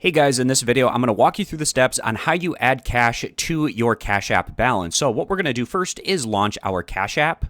Hey guys, in this video, I'm going to walk you through the steps on how you add cash to your Cash App balance. So what we're going to do first is launch our Cash App.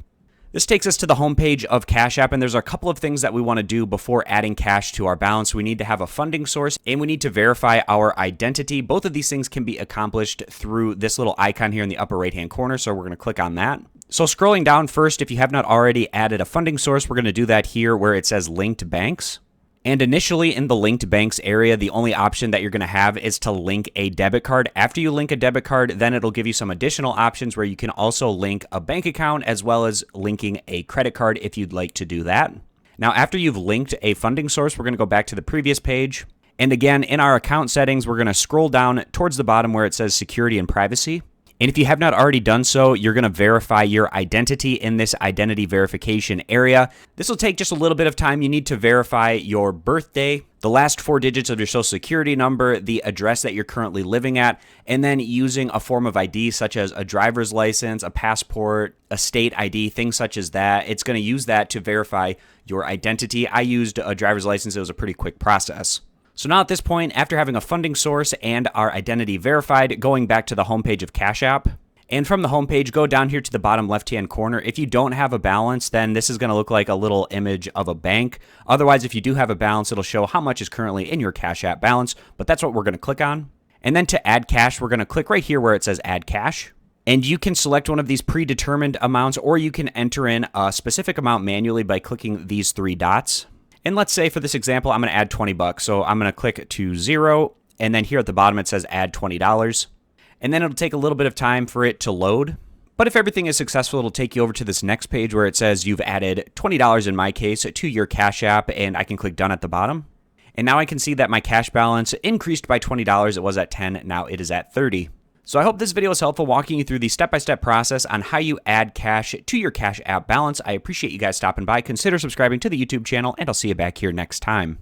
This takes us to the homepage of Cash App, and there's a couple of things that we want to do before adding cash to our balance. We need to have a funding source, and we need to verify our identity. Both of these things can be accomplished through this little icon here in the upper right-hand corner, so we're going to click on that. So scrolling down first, if you have not already added a funding source, we're going to do that here where it says Linked Banks. And initially in the linked banks area, the only option that you're going to have is to link a debit card. After you link a debit card, then it'll give you some additional options where you can also link a bank account as well as linking a credit card if you'd like to do that. Now, after you've linked a funding source, we're going to go back to the previous page. And again, in our account settings, we're going to scroll down towards the bottom where it says security and privacy. And if you have not already done so, you're going to verify your identity in this identity verification area. This will take just a little bit of time. You need to verify your birthday, the last 4 digits of your social security number, the address that you're currently living at, and then using a form of ID such as a driver's license, a passport, a state ID, things such as that. It's going to use that to verify your identity. I used a driver's license. It was a pretty quick process. So now at this point, after having a funding source and our identity verified, going back to the homepage of Cash App. And from the homepage, go down here to the bottom left-hand corner. If you don't have a balance, then this is going to look like a little image of a bank. Otherwise, if you do have a balance, it'll show how much is currently in your Cash App balance. But that's what we're going to click on. And then to add cash, we're going to click right here where it says Add Cash. And you can select one of these predetermined amounts, or you can enter in a specific amount manually by clicking these 3 dots. And let's say for this example, I'm going to add 20 bucks. So I'm going to click to 0. And then here at the bottom, it says add $20. And then it'll take a little bit of time for it to load. But if everything is successful, it'll take you over to this next page where it says you've added $20 in my case to your Cash App. And I can click done at the bottom. And now I can see that my cash balance increased by $20. It was at 10. Now it is at 30. So I hope this video is helpful walking you through the step-by-step process on how you add cash to your Cash App balance. I appreciate you guys stopping by. Consider subscribing to the YouTube channel, and I'll see you back here next time.